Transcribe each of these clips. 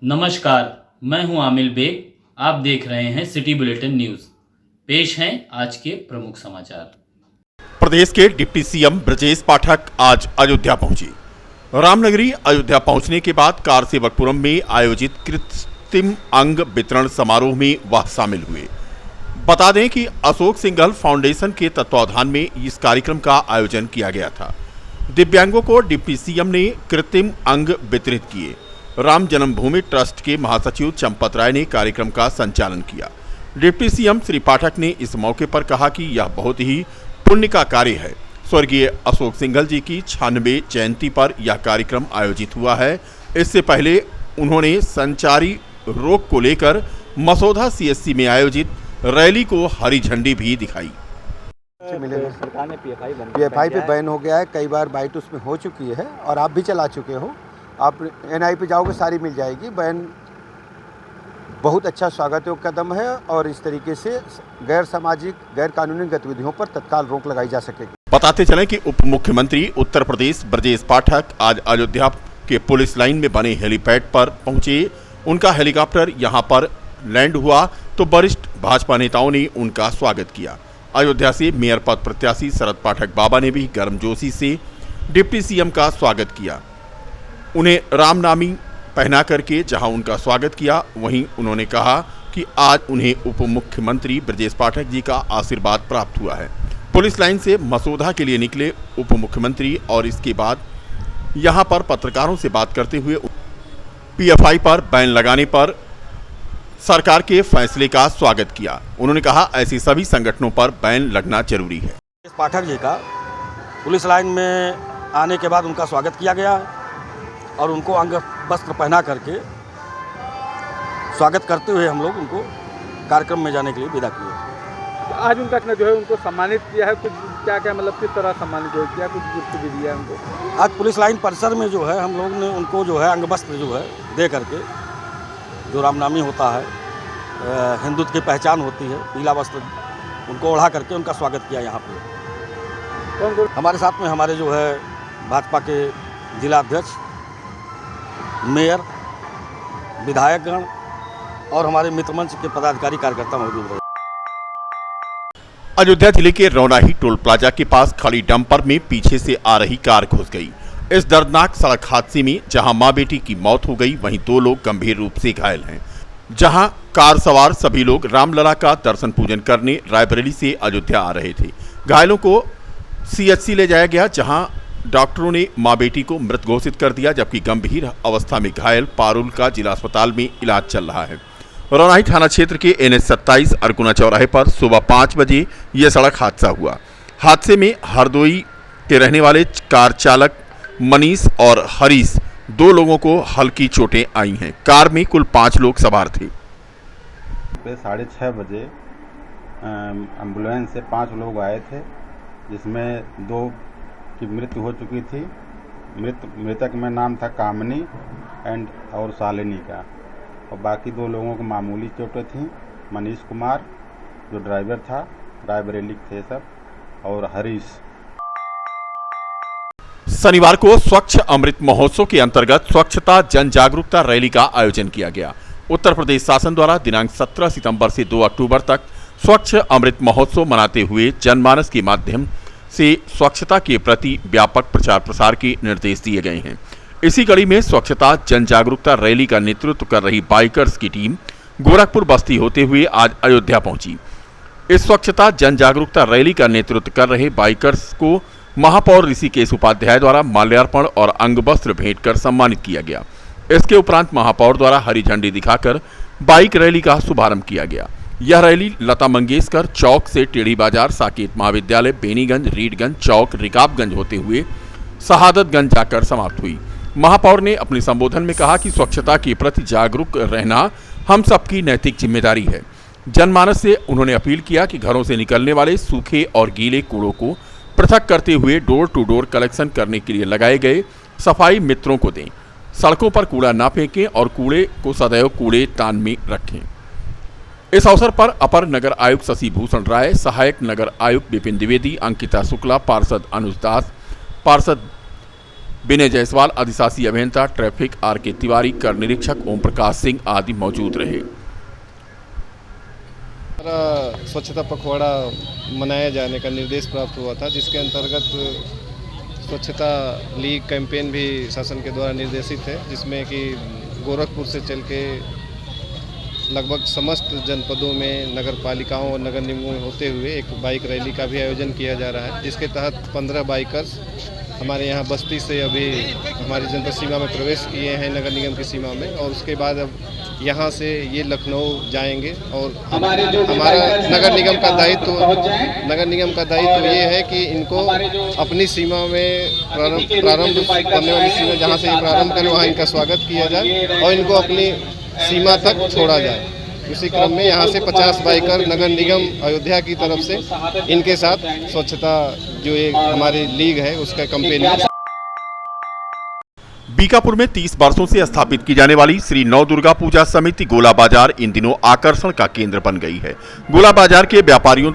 नमस्कार, मैं हूं आमिर बेग। आप देख रहे हैं सिटी बुलेटिन न्यूज़। पेश हैं आज के प्रमुख समाचार। प्रदेश के डिप्टी सीएम ब्रजेश पाठक आज अयोध्या पहुंचे। रामनगरी अयोध्या पहुंचने के बाद कारसेवकपुरम में आयोजित कृत्रिम अंग वितरण समारोह में वह शामिल हुए। बता दें कि अशोक सिंघल फाउंडेशन के तत्वावधान में इस कार्यक्रम का आयोजन किया गया था। दिव्यांगों को डिप्टी सीएम ने कृत्रिम अंग वितरित किए। राम जन्मभूमि ट्रस्ट के महासचिव चंपत राय ने कार्यक्रम का संचालन किया। डिप्टी सीएम श्री पाठक ने इस मौके पर कहा कि यह बहुत ही पुण्य का कार्य है। स्वर्गीय अशोक सिंघल जी की 96वीं जयंती पर यह कार्यक्रम आयोजित हुआ है। इससे पहले उन्होंने संचारी रोग को लेकर मसौदा सीएससी में आयोजित रैली को हरी झंडी भी दिखाई। सरकार ने पीएफआई पे बैन हो गया है, कई बार बाइट उसमें हो चुकी है और आप भी चला चुके हो। आप एनआई पे जाओगे सारी मिल जाएगी। बैन बहुत अच्छा स्वागत योग्य कदम है और इस तरीके से गैर सामाजिक गैर कानूनी गतिविधियों पर तत्काल रोक लगाई जा सकेगी। बताते चलें कि उप मुख्यमंत्री उत्तर प्रदेश ब्रजेश पाठक आज अयोध्या के पुलिस लाइन में बने हेलीपैड पर पहुंचे। उनका हेलीकॉप्टर यहां पर लैंड हुआ तो वरिष्ठ भाजपा नेताओं ने उनका स्वागत किया। अयोध्या से मेयर पद प्रत्याशी शरद पाठक बाबा ने भी गर्मजोशी से डिप्टी सीएम का स्वागत किया। उन्हें रामनामी पहना करके जहां उनका स्वागत किया, वहीं उन्होंने कहा कि आज उन्हें उप मुख्यमंत्री ब्रजेश पाठक जी का आशीर्वाद प्राप्त हुआ है। पुलिस लाइन से मसौदा के लिए निकले उप मुख्यमंत्री और इसके बाद यहां पर पत्रकारों से बात करते हुए पीएफआई पर बैन लगाने पर सरकार के फैसले का स्वागत किया। उन्होंने कहा ऐसे सभी संगठनों पर बैन लगना जरूरी है। पाठक जी का पुलिस लाइन में आने के बाद उनका स्वागत किया गया और उनको अंग वस्त्र पहना करके स्वागत करते हुए हम लोग उनको कार्यक्रम में जाने के लिए विदा किए। आज उनका जो है उनको सम्मानित किया है, कुछ क्या क्या मतलब किस तरह सम्मानित किया, कुछ गिफ्ट भी दिया है उनको। आज पुलिस लाइन परिसर में जो है हम लोग ने उनको जो है अंग वस्त्र जो है दे करके, जो रामनामी होता है, हिंदुत्व की पहचान होती है, पीला वस्त्र उनको ओढ़ा करके उनका स्वागत किया। यहाँ पे हमारे साथ में हमारे जो है भाजपा के जिला अध्यक्ष, मेयर, विधायकगण और हमारे मित्र मंच के पदाधिकारी कार्यकर्ता मौजूद रहे। अयोध्या जिले के रौनाही टोल प्लाजा के पास खड़ी डंपर में पीछे से आ रही कार घुस गई। इस दर्दनाक सड़क हादसे में जहां मां बेटी की मौत हो गई, वहीं 2 लोग गंभीर रूप से घायल हैं। जहां कार सवार सभी लोग रामलला का दर्शन पूजन करने रायबरेली से अयोध्या आ रहे थे। घायलों को सीएचसी ले जाया गया, जहां डॉक्टरों ने मां बेटी को मृत घोषित कर दिया, जबकि गंभीर अवस्था में घायल पारुल का जिला अस्पताल में इलाज चल रहा है। रौनाही थाना क्षेत्र के NH 27 अरकुना चौराहे पर सुबह 5 बजे यह सड़क हादसा हुआ। हादसे में हरदोई के रहने वाले कार चालक मनीष और हरीश 2 लोगों को हल्की चोटें आई हैं। कार में कुल 5 लोग सवार थे। 6:30 बजे एम्बुलेंस से 5 लोग आए थे, जिसमें 2 की मृत्यु हो चुकी थी। मृतक में नाम था कामनी और शालिनी का, और बाकी 2 लोगों को मामूली चोटें थीं। मनीष कुमार जो ड्राइवर था, रायबरेली थे सब, और हरीश। शनिवार को स्वच्छ अमृत महोत्सव के अंतर्गत स्वच्छता जन जागरूकता रैली का आयोजन किया गया। उत्तर प्रदेश शासन द्वारा दिनांक 17 सितंबर से 2 अक्टूबर तक स्वच्छ अमृत महोत्सव मनाते हुए जनमानस के माध्यम से स्वच्छता के प्रति व्यापक प्रचार प्रसार के निर्देश दिए गए हैं। इसी कड़ी में स्वच्छता जन जागरूकता रैली का नेतृत्व कर रही बाइकर्स की टीम गोरखपुर बस्ती होते हुए आज अयोध्या पहुंची। इस स्वच्छता जन जागरूकता रैली का नेतृत्व कर रहे बाइकर्स को महापौर ऋषिकेश उपाध्याय द्वारा माल्यार्पण और अंग वस्त्र भेंट कर सम्मानित किया गया। इसके उपरांत महापौर द्वारा हरी झंडी दिखाकर बाइक रैली का शुभारंभ किया गया। यह रैली लता मंगेशकर चौक से टेढ़ी बाजार, साकेत महाविद्यालय, बेनीगंज, रीडगंज चौक, रिकाबगंज होते हुए शहादतगंज जाकर समाप्त हुई। महापौर ने अपने संबोधन में कहा कि स्वच्छता के प्रति जागरूक रहना हम सबकी नैतिक जिम्मेदारी है। जनमानस से उन्होंने अपील किया कि घरों से निकलने वाले सूखे और गीले कूड़ों को पृथक करते हुए डोर टू डोर कलेक्शन करने के लिए लगाए गए सफाई मित्रों को दें। सड़कों पर कूड़ा न फेंकें और कूड़े को सदैव कूड़ेदान में रखें। इस अवसर पर अपर नगर आयुक्त शशि भूषण राय, सहायक नगर आयुक्त विपिन द्विवेदी, अंकिता शुक्ला, पार्षद अनुज दास, पार्षद विनय जायसवाल, अधिशासी अभियंता ट्रैफिक आर.के. तिवारी, कर निरीक्षक ओम प्रकाश सिंह आदि मौजूद रहे। स्वच्छता पखवाड़ा मनाया जाने का निर्देश प्राप्त हुआ था, जिसके अंतर्गत स्वच्छता लीग कैंपेन भी शासन के द्वारा निर्देशित है, जिसमें कि गोरखपुर से चल के लगभग समस्त जनपदों में नगर पालिकाओं और नगर निगमों में होते हुए एक बाइक रैली का भी आयोजन किया जा रहा है, जिसके तहत 15 बाइकर्स हमारे यहाँ बस्ती से अभी हमारी जनपद सीमा में प्रवेश किए हैं, नगर निगम की सीमा में, और उसके बाद अब यहाँ से ये लखनऊ जाएंगे। और हमारा नगर निगम का दायित्व ये है कि इनको अपनी सीमा में प्रारंभ करने वाली सीमा जहाँ से ये प्रारंभ करें वहाँ इनका स्वागत किया जाए और इनको अपनी सीमा तक छोड़ा जाए। इसी क्रम में यहाँ से 50 बाइकर नगर निगम अयोध्या की तरफ से इनके साथ स्वच्छता जो एक हमारी लीग है उसका कैंपेन है। बीकापुर में 30 वर्षों से स्थापित की जाने वाली श्री नौ दुर्गा पूजा समिति गोला बाजार इन दिनों आकर्षण का केंद्र बन गई है। गोला बाजार के व्यापारियों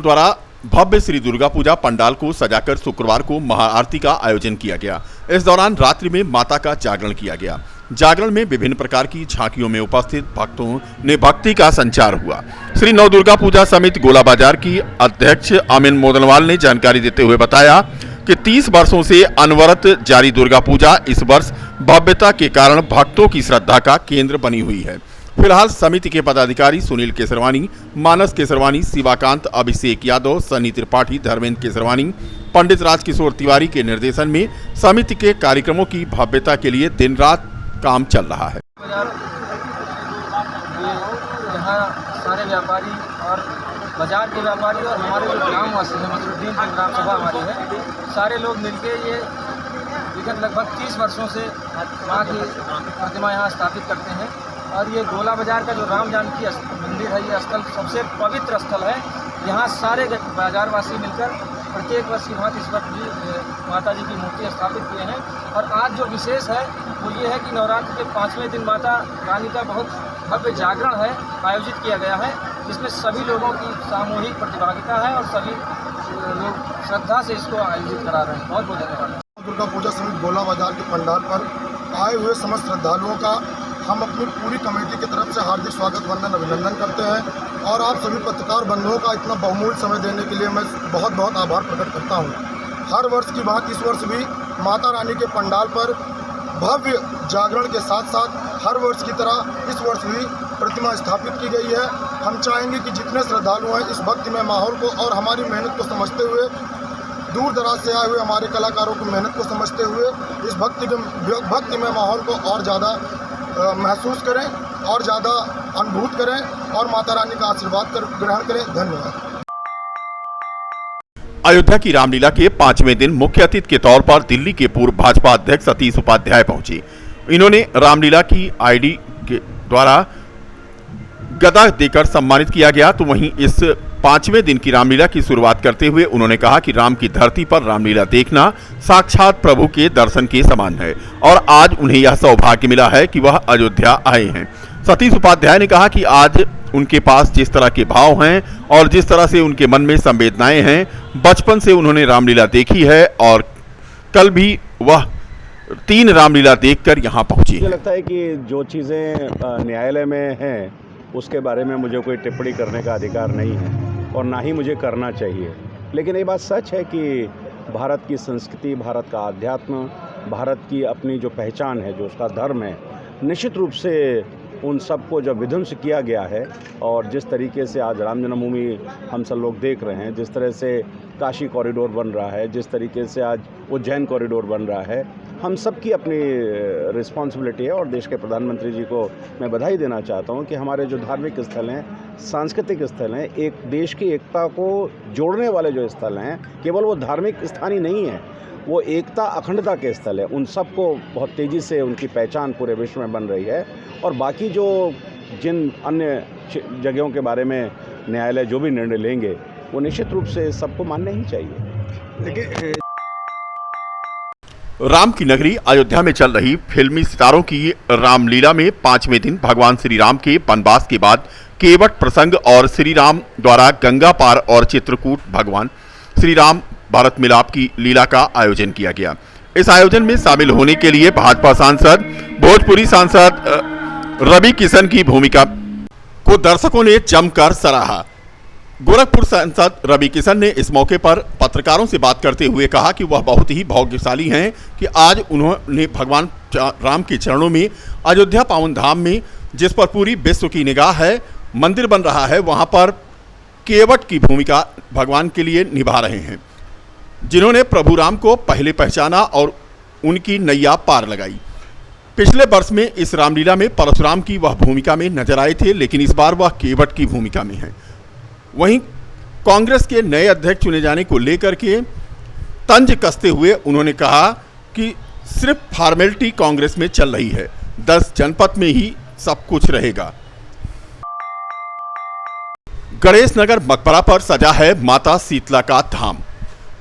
द्वारा भव्य श्री दुर्गा पूजा पंडाल को सजाकर शुक्रवार को महाआरती का आयोजन किया गया। इस दौरान रात्रि में माता का जागरण किया गया। जागरण में विभिन्न प्रकार की झांकियों में उपस्थित भक्तों ने भक्ति का संचार हुआ। श्री नौ दुर्गा पूजा समिति गोला बाजार की अध्यक्ष अमीन मोदनवाल ने जानकारी देते हुए बताया कि 30 वर्षों से अनवरत जारी दुर्गा पूजा इस वर्ष भव्यता के कारण भक्तों की श्रद्धा का केंद्र बनी हुई है। फिलहाल समिति के पदाधिकारी सुनील केसरवानी, मानस केसरवानी, शिवाकांत, अभिषेक यादव, सनी त्रिपाठी, धर्मेंद्र केसरवानी, पंडित राजकिशोर तिवारी के निर्देशन में समिति के कार्यक्रमों की भव्यता के लिए दिन रात काम चल रहा है। यहाँ सारे व्यापारी और बाजार के व्यापारी और हमारे जो ग्रामवासी हैं, मसरुद्दीन की ग्राम सभा हमारी है, सारे लोग मिलके ये विगत लगभग 30 वर्षों से माँ की प्रतिमा यहाँ स्थापित करते हैं। और ये गोला बाजार का जो राम जानकी मंदिर है, ये स्थल सबसे पवित्र स्थल है। यहाँ सारे बाजारवासी मिलकर प्रत्येक वर्ष की भांति इस वक्त भी माता जी की मूर्ति स्थापित किए हैं। और आज जो विशेष है वो ये है कि नवरात्र के 5वें दिन माता रानी का बहुत भव्य जागरण है आयोजित किया गया है, जिसमें सभी लोगों की सामूहिक प्रतिभागिता है और सभी लोग श्रद्धा से इसको आयोजित करा रहे हैं। बहुत बहुत धन्यवाद। दुर्गा पूजा समिति गोला बाजार के पंडाल पर आए हुए समस्त श्रद्धालुओं का हम अपनी पूरी कमेटी की तरफ से हार्दिक स्वागत वंदन अभिनंदन करते हैं। और आप सभी पत्रकार बंधुओं का इतना बहुमूल्य समय देने के लिए मैं बहुत बहुत आभार प्रकट करता हूँ। हर वर्ष की बात इस वर्ष भी माता रानी के पंडाल पर भव्य जागरण के साथ साथ हर वर्ष की तरह इस वर्ष भी प्रतिमा स्थापित की गई है। हम चाहेंगे कि जितने श्रद्धालु हैं इस भक्तिमय माहौल को और हमारी मेहनत को समझते हुए, दूर दराज से आए हुए हमारे कलाकारों की मेहनत को समझते हुए इस भक्तिमय माहौल को और ज़्यादा महसूस करें और ज़्यादा अनुभूत करें और माता रानी का आशीर्वाद ग्रहण करें। धन्यवाद। अयोध्या की रामलीला के 5वें दिन मुख्य अतिथि के तौर पर दिल्ली के पूर्व भाजपा अध्यक्ष सतीश उपाध्याय पहुंचे। इन्होंने रामलीला की आईडी के द्वारा गदा देकर सम्मानित किया गया। तो वहीं इस 5वें दिन की रामलीला की शुरुआत करते हुए उन्होंने कहा कि राम की धरती पर रामलीला देखना साक्षात प्रभु के दर्शन के समान है और आज उन्हें यह सौभाग्य मिला है कि वह अयोध्या आए हैं। सतीश उपाध्याय ने कहा कि आज उनके पास जिस तरह के भाव हैं और जिस तरह से उनके मन में संवेदनाएं हैं, बचपन से उन्होंने रामलीला देखी है और कल भी वह 3 रामलीला देखकर यहाँ पहुंची। मुझे लगता है कि जो चीज़ें न्यायालय में हैं उसके बारे में मुझे कोई टिप्पणी करने का अधिकार नहीं है और ना ही मुझे करना चाहिए। लेकिन ये बात सच है कि भारत की संस्कृति, भारत का आध्यात्म, भारत की अपनी जो पहचान है, जो उसका धर्म है, निश्चित रूप से उन सबको जब विध्वंस किया गया है और जिस तरीके से आज राम जन्मभूमि हम सब लोग देख रहे हैं, जिस तरह से काशी कॉरिडोर बन रहा है, जिस तरीके से आज उज्जैन कॉरिडोर बन रहा है, हम सब की अपनी रिस्पॉन्सिबिलिटी है। और देश के प्रधानमंत्री जी को मैं बधाई देना चाहता हूं कि हमारे जो धार्मिक स्थल हैं, सांस्कृतिक स्थल हैं, एक देश की एकता को जोड़ने वाले जो स्थल हैं, केवल वो धार्मिक स्थान ही नहीं है, वो एकता अखंडता के स्थल है। उन सबको बहुत तेज़ी से उनकी पहचान पूरे विश्व में बन रही है। और बाकी जो जिन अन्य जगहों के बारे में न्यायालय जो भी निर्णय लेंगे वो निश्चित रूप से सबको मानना ही चाहिए। लेकिन राम की नगरी अयोध्या में चल रही फिल्मी सितारों की रामलीला में 5वें दिन भगवान श्री राम के वनवास के बाद केवट प्रसंग और श्री राम द्वारा गंगा पार और चित्रकूट भगवान श्री राम भारत मिलाप की लीला का आयोजन किया गया। इस आयोजन में शामिल होने के लिए भाजपा सांसद, भोजपुरी सांसद रवि किशन की भूमिका को दर्शकों ने जमकर सराहा। गोरखपुर सांसद रवि किशन ने इस मौके पर पत्रकारों से बात करते हुए कहा कि वह बहुत ही भाग्यशाली हैं कि आज उन्होंने भगवान राम के चरणों में अयोध्या पावन धाम में, जिस पर पूरी विश्व की निगाह है, मंदिर बन रहा है, वहां पर केवट की भूमिका भगवान के लिए निभा रहे हैं, जिन्होंने प्रभु राम को पहले पहचाना और उनकी नैया पार लगाई। पिछले वर्ष में इस रामलीला में परशुराम की वह भूमिका में नजर आए थे, लेकिन इस बार वह केवट की भूमिका में है। वहीं कांग्रेस के नए अध्यक्ष चुने जाने को लेकर के तंज कसते हुए उन्होंने कहा कि सिर्फ फॉर्मेलिटी कांग्रेस में चल रही है, 10 जनपद में ही सब कुछ रहेगा। गणेश नगर मकबरा पर सजा है माता शीतला का धाम।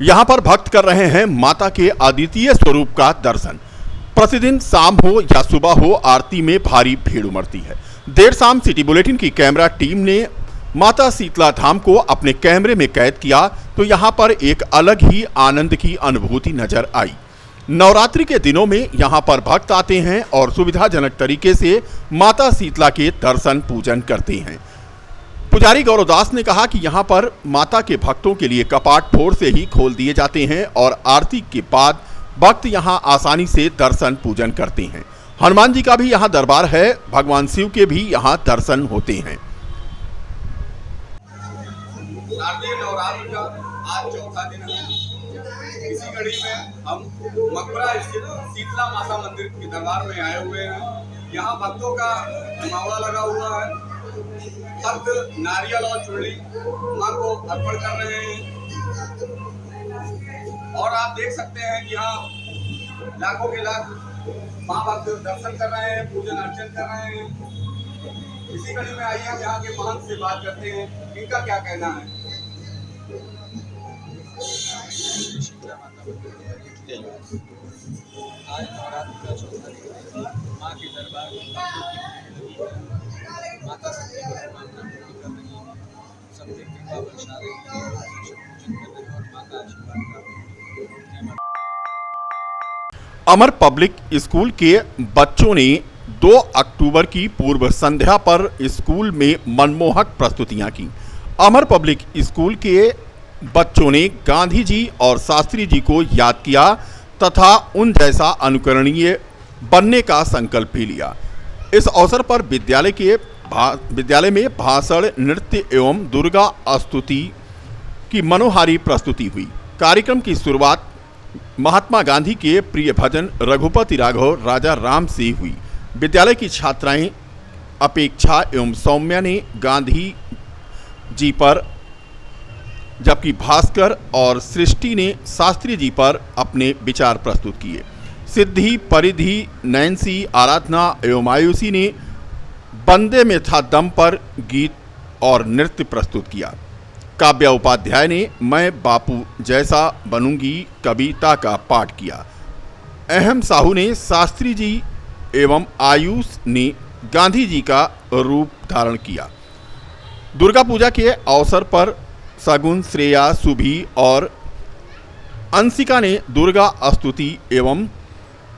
यहां पर भक्त कर रहे हैं माता के अद्वितीय स्वरूप का दर्शन। प्रतिदिन शाम हो या सुबह हो, आरती में भारी भीड़ उमड़ती है। देर शाम सिटी बुलेटिन की कैमरा टीम ने माता शीतला धाम को अपने कैमरे में कैद किया तो यहां पर एक अलग ही आनंद की अनुभूति नजर आई। नवरात्रि के दिनों में यहां पर भक्त आते हैं और सुविधाजनक तरीके से माता शीतला के दर्शन पूजन करते हैं। पुजारी गौरवदास ने कहा कि यहां पर माता के भक्तों के लिए कपाट भोर से ही खोल दिए जाते हैं और आरती के बाद भक्त यहां आसानी से दर्शन पूजन करते हैं। हनुमान जी का भी यहां दरबार है, भगवान शिव के भी यहां दर्शन होते हैं। शारदीय नवरात्र का आज चौथा दिन है। इसी कड़ी में हम मकबरा स्थित शीतला माता मंदिर के दरबार में आए हुए हैं। यहाँ भक्तों का जमावड़ा लगा हुआ है। भक्त नारियल और चूड़ी माँ को अर्पण कर रहे हैं और आप देख सकते हैं कि यहाँ लाखों के लाख माँ भक्त दर्शन कर रहे हैं, पूजन अर्चन कर रहे हैं। इसी कड़ी में आइए हम यहाँ के महंत से बात करते हैं, इनका क्या कहना है। आज नवरात्रि का चौथा दिन माँ के दरबार में माता सबकी मनोकामना पूरी कर रही है, सबके कृपा बरसा रही है, पूजन कर रही है और माता आशीर्वाद कर रही है। अमर पब्लिक स्कूल के बच्चों ने 2 अक्टूबर की पूर्व संध्या पर स्कूल में मनमोहक प्रस्तुतियां की। अमर पब्लिक स्कूल के बच्चों ने गांधी जी और शास्त्री जी को याद किया तथा उन जैसा अनुकरणीय बनने का संकल्प भी लिया। इस अवसर पर विद्यालय में भाषण, नृत्य एवं दुर्गा स्तुति की मनोहारी प्रस्तुति हुई। कार्यक्रम की शुरुआत महात्मा गांधी के प्रिय भजन रघुपति राघव राजा राम से हुई। विद्यालय की छात्राएं अपेक्षा एवं सौम्या ने गांधी जी पर, जबकि भास्कर और सृष्टि ने शास्त्री जी पर अपने विचार प्रस्तुत किए। सिद्धि, परिधि, नैन्सी, आराधना एवं आयुषी ने बंदे में था दम पर गीत और नृत्य प्रस्तुत किया। काव्या उपाध्याय ने मैं बापू जैसा बनूंगी कविता का पाठ किया। अहम साहू ने शास्त्री जी एवं आयुष ने गांधी जी का रूप धारण किया। दुर्गा पूजा के अवसर पर सगुन, श्रेया, सुभी और अंशिका ने दुर्गा स्तुति एवं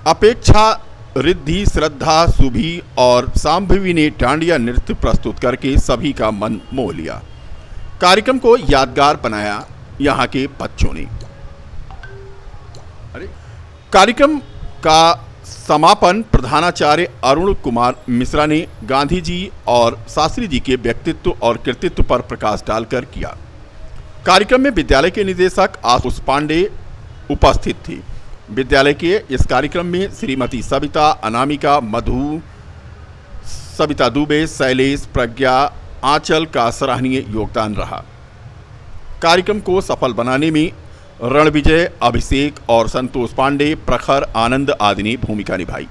अपेक्षा, रिद्धि, श्रद्धा, सुभी और सांभवी ने डांडिया नृत्य प्रस्तुत करके सभी का मन मोह लिया। कार्यक्रम को यादगार बनाया यहाँ के बच्चों ने। कार्यक्रम का समापन प्रधानाचार्य अरुण कुमार मिश्रा ने गांधी जी और शास्त्री जी के व्यक्तित्व और कृतित्व पर प्रकाश डालकर किया। कार्यक्रम में विद्यालय के निदेशक आशुष पांडे उपस्थित थे। विद्यालय के इस कार्यक्रम में श्रीमती सविता, अनामिका, मधु, सविता दुबे, शैलेश, प्रज्ञा, आंचल का सराहनीय योगदान रहा। कार्यक्रम को सफल बनाने में रणविजय, अभिषेक और संतोष पांडे, प्रखर, आनंद आदि ने भूमिका निभाई।